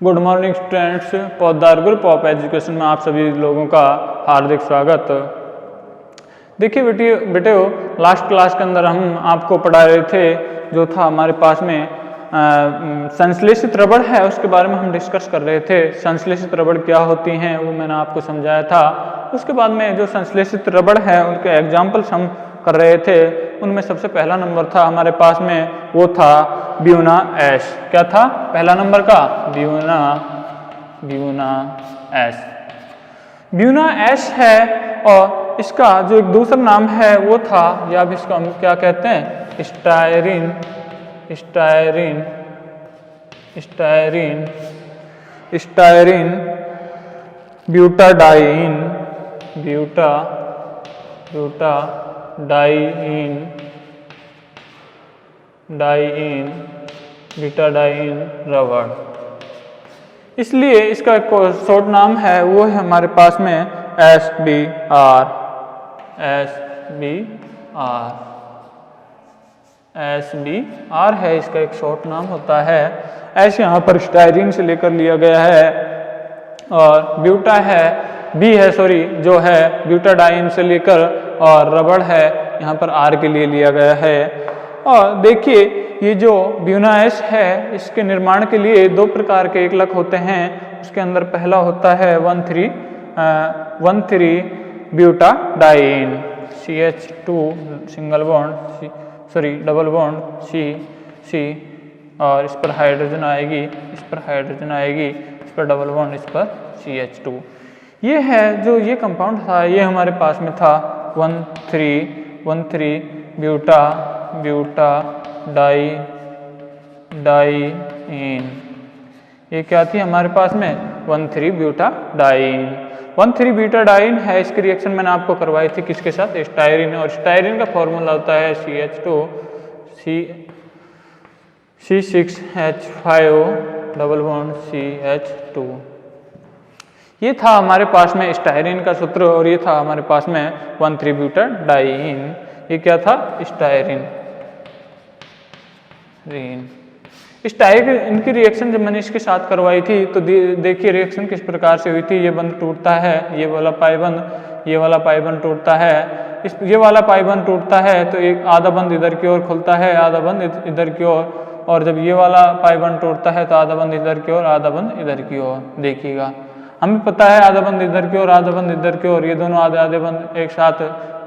Good morning students, पौधार group of education में आप सभी लोगों का हार्दिक स्वागत। देखिए बेटे लास्ट क्लास के अंदर हम आपको पढ़ा रहे थे, जो था हमारे पास में संश्लेषित रबड़ है उसके बारे में हम डिस्कस कर रहे थे। संश्लेषित रबड़ क्या होती हैं वो मैंने आपको समझाया था। उसके बाद में जो संश्लेषित रबड़ है उनके एग्जाम्पल्स हम कर रहे थे। उनमें सबसे पहला नंबर था हमारे पास में, वो था ब्यूना एश। क्या था पहला नंबर का? ब्यूना एश। ब्यूना एश है, और इसका जो एक दूसरा नाम है वो था, या अब इसको हम क्या कहते हैं? Styrene. Styrene styrene styrene butadiene butadiene रबड़। इसलिए इसका एक शॉर्ट नाम है वो है हमारे पास में SBR। SBR है, इसका एक शॉर्ट नाम होता है। ऐसे यहाँ पर स्टायरीन से लेकर लिया गया है, और ब्यूटा है जो है ब्यूटाडाइन से लेकर, और रबड़ है यहाँ पर R के लिए लिया गया है। और देखिए ये जो ब्यूना एश है, इसके निर्माण के लिए दो प्रकार के एकलक होते हैं। उसके अंदर पहला होता है 1,3 butadiene, CH2 single bond double bond C, और इस पर हाइड्रोजन आएगी, इस पर हाइड्रोजन आएगी, इस पर डबल बॉन्ड, इस पर CH2। ये है जो ये कंपाउंड था, ये हमारे पास में था 1,3 ब्यूटाडाइन। ये क्या थी हमारे पास में? 1,3 ब्यूटाडाइन। 1,3 ब्यूटाडाइन है। इसकी रिएक्शन मैंने आपको करवाई थी किसके साथ? स्टायरीन। और स्टायरीन का फॉर्मूला होता है CH2 C6H5 double bond CH2। ये था हमारे पास में स्टायरीन का सूत्र, और ये था हमारे पास में 1,3 ब्यूटाडाइन। ये क्या था? स्टायरीन। इनकी रिएक्शन जब मैंने इसके साथ करवाई थी तो देखिए रिएक्शन किस प्रकार से हुई थी। ये बंध टूटता है, ये वाला पाइबंध टूटता है। ये वाला पाइबंध टूटता है तो एक आधा बंध इधर की ओर खुलता है, आधा बंध इधर की ओर, और जब ये वाला पाइबंध टूटता है तो आधा बंध इधर की ओर, आधा बंध इधर की ओर। देखिएगा हमें पता है आधा बंध इधर की ओर, आधा बंध इधर की ओर, ये दोनों आधे बंध एक साथ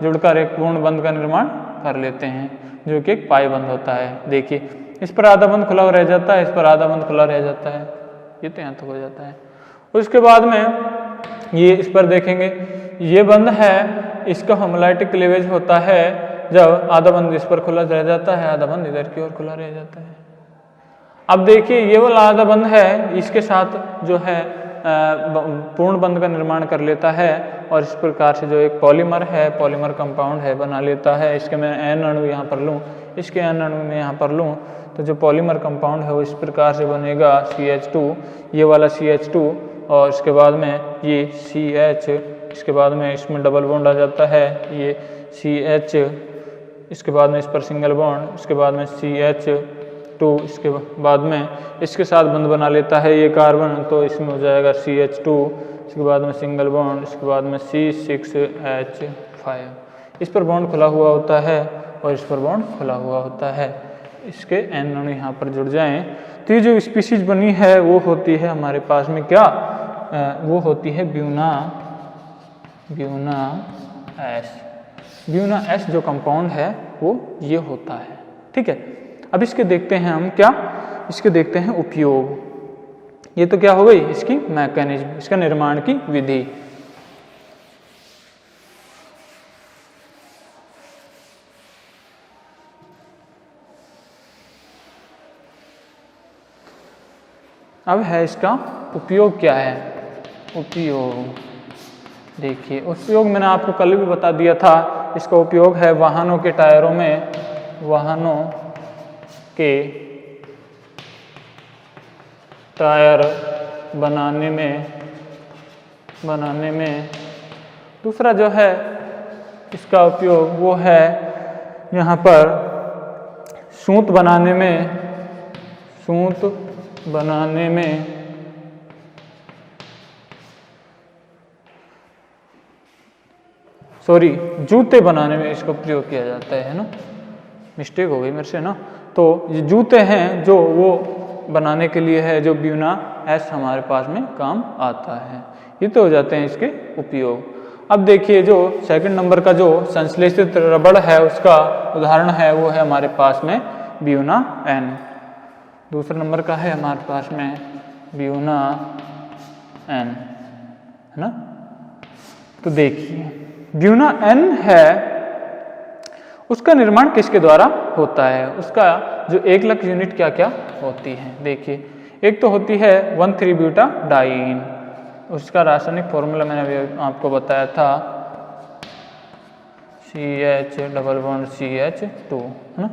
जुड़कर एक पूर्ण बंध का निर्माण कर लेते हैं, जो कि एक पाई बंध होता है। देखिए इस पर आधा बंध खुला रह जाता है, इस पर आधा बंध खुला रह जाता है, ये तो यहाँ तक हो जाता है। उसके बाद में ये इस पर देखेंगे, ये बंध है, इसका होमोलाइटिक क्लीवेज होता है जब आधा बंध इस पर खुला रह जाता है, आधा बंध इधर की ओर खुला रह जाता है। अब देखिए ये वाला आधा बंध है, इसके साथ जो है पूर्ण बंध का निर्माण कर लेता है, और इस प्रकार से जो एक पॉलीमर कंपाउंड है बना लेता है। इसके मैं N अणु यहाँ पर लूँ, इसके N अणु में यहाँ पर लूँ, तो जो पॉलीमर कंपाउंड है वो इस प्रकार से बनेगा CH2, ये वाला CH2, और इसके बाद में ये CH, इसके बाद में इसमें डबल बॉन्ड आ जाता है, ये CH, इसके बाद में इस पर सिंगल बॉन्ड, इसके बाद में CH2, इसके बाद में इसके साथ बंध बना लेता है ये कार्बन, तो इसमें हो जाएगा CH2, इसके बाद में सिंगल बॉन्ड, इसके बाद में C6H5। इस पर बॉन्ड खुला हुआ होता है और इस पर बॉन्ड खुला हुआ होता है। इसके N अणु यहाँ पर जुड़ जाएं तो ये जो स्पीशीज बनी है वो होती है हमारे पास में क्या? वो होती है ब्यूना एश जो कंपाउंड है वो ये होता है। ठीक है, अब इसके देखते हैं हम क्या, इसके देखते हैं उपयोग। ये तो क्या हो गई इसकी मैकेनिज्म, इसका निर्माण की विधि। अब है इसका उपयोग क्या है? उपयोग देखिए, उपयोग मैंने आपको कल भी बता दिया था। इसका उपयोग है वाहनों के टायरों में, वाहनों के टायर बनाने में। दूसरा जो है इसका उपयोग वो है यहाँ पर सूत बनाने में सॉरी जूते बनाने में इसका प्रयोग किया जाता है ना, मिस्टेक हो गई मेरे से ना। तो ये जूते हैं जो वो बनाने के लिए है, जो ब्यूना एस हमारे पास में काम आता है। ये तो हो जाते हैं इसके उपयोग। अब देखिए जो सेकंड नंबर का जो संश्लेषित रबड़ है उसका उदाहरण है वो है हमारे पास में ब्यूना एन। दूसरे नंबर का है हमारे पास में ब्यूना एन, है ना। तो देखिए ब्यूना एन है, उसका निर्माण किसके द्वारा होता है, उसका जो एकलक यूनिट क्या क्या होती है। देखिए एक तो होती है 1,3-ब्यूटाडाइईन, उसका रासायनिक फॉर्मूला मैंने अभी आपको बताया था CH+CH2, है ना।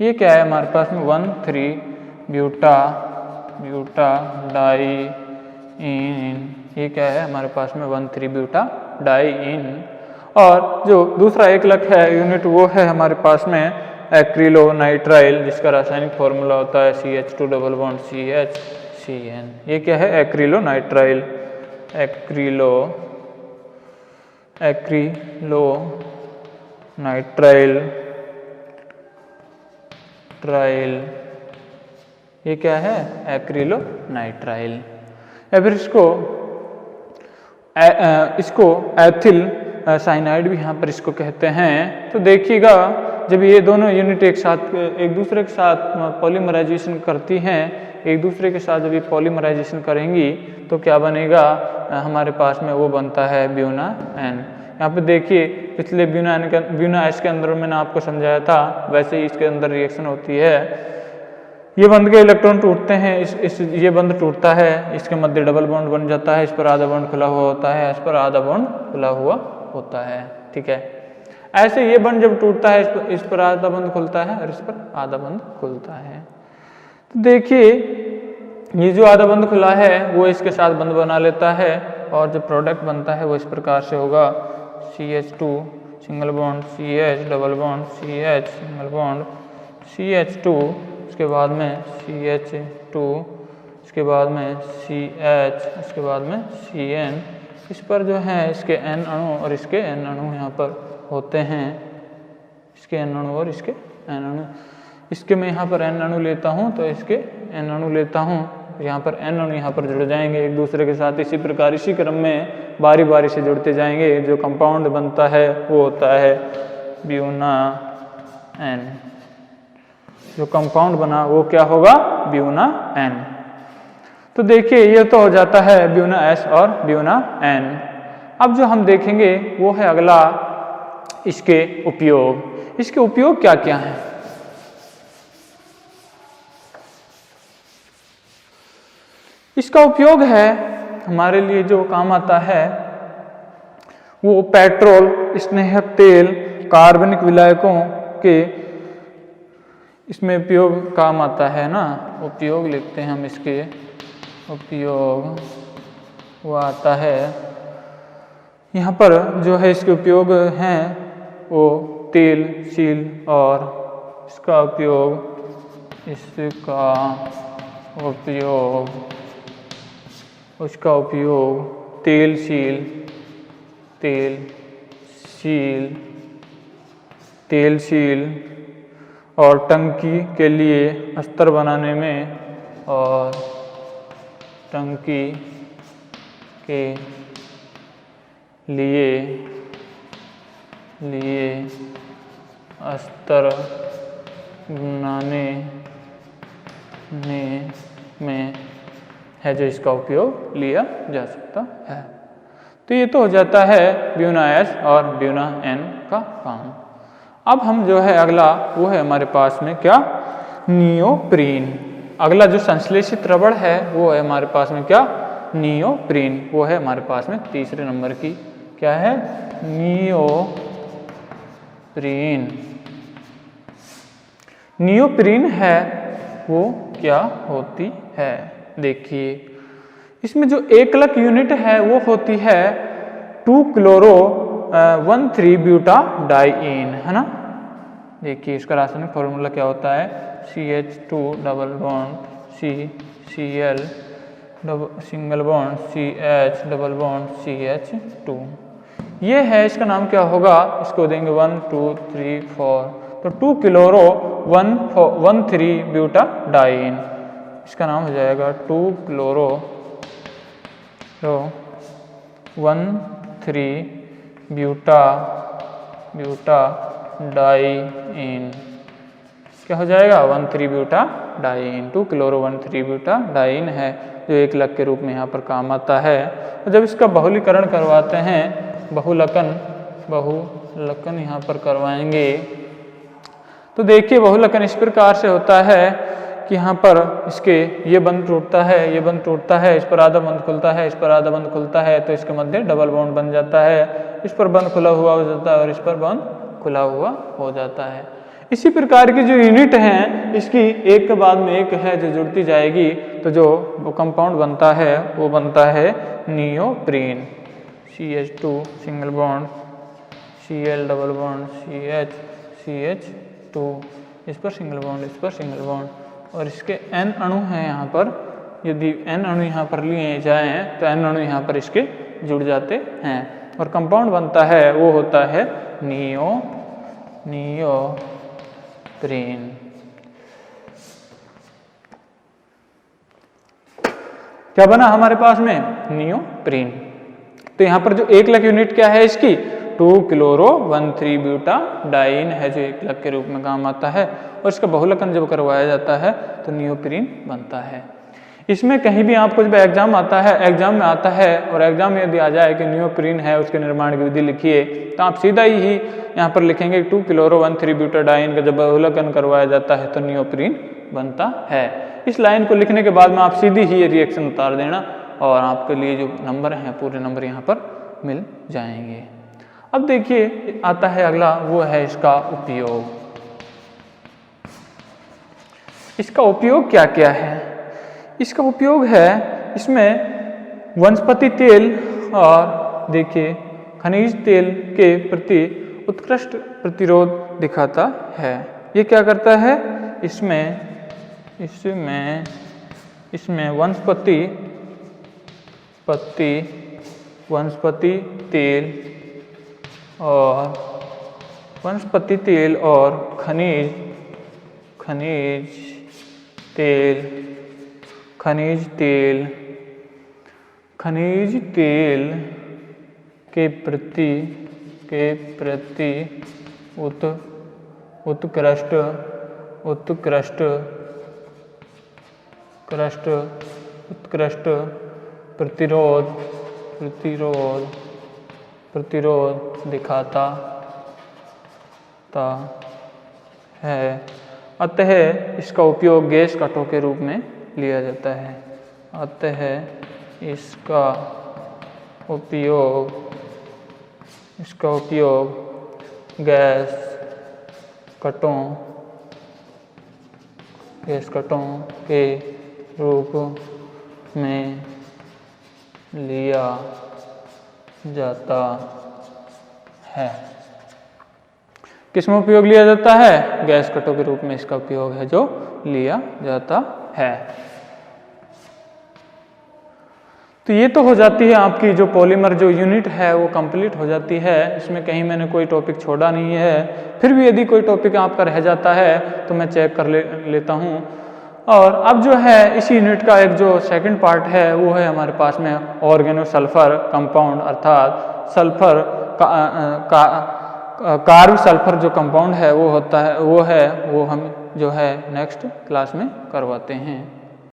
ये क्या है हमारे पास में 1,3-ब्यूटाडाइईन, ये क्या है हमारे पास में 1,3-ब्यूटाडाइईन। और जो दूसरा एकलक है यूनिट वो है हमारे पास में एक्रिलोनाइट्राइल, जिसका रासायनिक फॉर्मूला होता है CH2CHCN। ये क्या है एक्रिलोनाइट्राइल, एक्रिलोनाइट्राइल, ये क्या है एक्रिलोनाइट्राइल। या फिर इसको एथिल साइनाइड भी यहाँ पर इसको कहते हैं। तो देखिएगा जब ये दोनों यूनिट एक दूसरे के साथ पॉलीमराइजेशन करती हैं, एक दूसरे के साथ जब ये पॉलीमराइजेशन करेंगी तो क्या बनेगा हमारे पास में, वो बनता है ब्यूना एन। यहाँ पे देखिए पिछले ब्यूना एस के अंदर मैंने आपको समझाया था, वैसे ही इसके अंदर रिएक्शन होती है। ये बंध के इलेक्ट्रॉन टूटते हैं, ये बंध टूटता है, इसके मध्य डबल बॉन्ड बन जाता है, इस पर आधा बॉन्ड खुला हुआ होता है, इस पर आधा बॉन्ड खुला हुआ होता है, ठीक है। ऐसे ये बंध जब टूटता है इस पर आधा बंध खुलता है और इस पर आधा बंध खुलता है। तो देखिए ये जो आधा बंध खुला है वो इसके साथ बंध बना लेता है और जो प्रोडक्ट बनता है वो इस प्रकार से होगा CH2 single bond CH double bond CH single bond CH2, उसके बाद में CH2, इसके बाद में CH, इसके बाद में CN। इस पर जो है इसके N अणु और इसके N अणु यहाँ पर होते हैं, इसके N अणु और इसके N अणु। इसके मैं यहाँ पर N अणु लेता हूँ तो इसके N अणु लेता हूँ, यहाँ पर N अणु यहाँ पर जुड़ जाएंगे एक दूसरे के साथ। इसी प्रकार इसी क्रम में बारी बारी से जुड़ते जाएंगे। जो कंपाउंड बनता है वो होता है ब्यूना एन। जो कंपाउंड बना वो क्या होगा ब्यूना एन। तो देखिए ये तो हो जाता है ब्यूना एस और ब्यूना एन। अब जो हम देखेंगे वो है अगला इसके उपयोग। इसके उपयोग क्या क्या हैं। इसका उपयोग है हमारे लिए जो काम आता है वो पेट्रोल, स्नेहक तेल, कार्बनिक विलायकों के इसमें उपयोग काम आता है ना। उपयोग लिखते हैं हम, इसके उपयोग वो आता है यहाँ पर जो है इसके उपयोग हैं वो तेल, सील और इसका उपयोग उसका उपयोग तेल सील और टंकी के लिए अस्तर बनाने में और टंकी के लिए अस्तर बनाने में है जो इसका उपयोग लिया जा सकता है। तो ये तो हो जाता है ब्यूना एस और ब्यूना एन का काम। अब हम जो है अगला वो है हमारे पास में क्या, नियोप्रीन। अगला जो संश्लेषित रबड़ है वो है हमारे पास में क्या, नियोप्रीन। वो है हमारे पास में तीसरे नंबर की, क्या है, नियोप्रीन। नियोप्रीन है वो क्या होती है। देखिए इसमें जो एकलक यूनिट है वो होती है 2-chloro-1,3-ब्यूटाडाइईन, है ना। देखिए इसका रासायनिक फॉर्मूला क्या होता है, CH2 double bond CCl single bond CH double bond CH2। ये है, इसका नाम क्या होगा, इसको देंगे 1 2 3 4, तो 2 क्लोरो 1,3 ब्यूटाडाइन, इसका नाम हो जाएगा 2 क्लोरो 1,3 ब्यूटाडाइन, क्या हो जाएगा 1,3 ब्यूटाडाइन, 2 क्लोरो 1,3 ब्यूटाडाइन है, जो एक लक के रूप में यहाँ पर काम आता है। तो जब इसका बहुलीकरण करवाते हैं, बहुलकन यहाँ पर करवाएंगे, तो देखिए बहुलकन इस प्रकार से होता है कि यहाँ पर इसके ये बंध टूटता है, ये बंध टूटता है, इस पर आधा बंध खुलता है, इस पर आधा बंध खुलता है, तो इसके मध्य डबल बॉन्ड बन जाता है, इस पर बंध खुला हुआ हो जाता है और इस पर बंध खुला हुआ हो जाता है। इसी प्रकार की जो यूनिट हैं, इसकी एक के बाद में एक है जो जुड़ती जाएगी, तो जो वो कंपाउंड बनता है वो बनता है neoprene, CH2 single bond, Cl double bond, CH2, इस पर सिंगल बॉन्ड, इस पर सिंगल बॉन्ड, और इसके N अणु हैं यहाँ पर, यदि N अणु यहाँ पर लिए जाएं तो N अणु यहाँ पर इसके जुड़ जाते हैं और कंपाउंड बनता है, वो होता है नियोप्रीन। क्या बना हमारे पास में, नियोप्रीन। तो यहाँ पर जो एक लक यूनिट क्या है इसकी, 2 क्लोरो 1,3 ब्यूटाडाइन है, जो एक लक के रूप में काम आता है, और इसका बहुलकन जब करवाया जाता है तो नियोप्रीन बनता है। इसमें कहीं भी आपको जब एग्जाम आता है, एग्जाम में आता है और एग्जाम में यदि आ जाए कि नियोप्रीन है, उसके निर्माण की विधि लिखिए, तो आप सीधा ही यहाँ पर लिखेंगे 2 क्लोरो 1,3 ब्यूटाडाइन का जब बहुलकन करवाया जाता है तो नियोप्रीन बनता है। इस लाइन को लिखने के बाद में आप सीधी ही ये रिएक्शन उतार देना और आपके लिए जो नंबर हैं पूरे नंबर यहाँ पर मिल जाएंगे। अब देखिए आता है अगला, वो है इसका उपयोग। इसका उपयोग क्या क्या है, इसका उपयोग है, इसमें वनस्पति तेल और देखिए खनिज तेल के प्रति उत्कृष्ट प्रतिरोध दिखाता है। ये क्या करता है, इसमें वनस्पति तेल और खनिज तेल के प्रति उत्कृष्ट प्रतिरोध दिखाता है। अतः इसका उपयोग गैस कांटों के रूप में लिया जाता है। अतः इसका उपयोग गैस कांटों के रूप में लिया जाता है। किस में उपयोग लिया जाता है, गैस कांटों के रूप में इसका उपयोग है जो लिया जाता है। तो ये तो हो जाती है आपकी जो पॉलीमर जो यूनिट है वो कंप्लीट हो जाती है। इसमें कहीं मैंने कोई टॉपिक छोड़ा नहीं है। फिर भी यदि कोई टॉपिक आपका रह जाता है तो मैं चेक कर लेता हूँ। और अब जो है इसी यूनिट का एक जो सेकंड पार्ट है वो है हमारे पास में ऑर्गेनोसल्फर कंपाउंड, अर्थात सल्फर कार्ब सल्फर जो कंपाउंड है वो होता है वो हम जो है नेक्स्ट क्लास में करवाते हैं।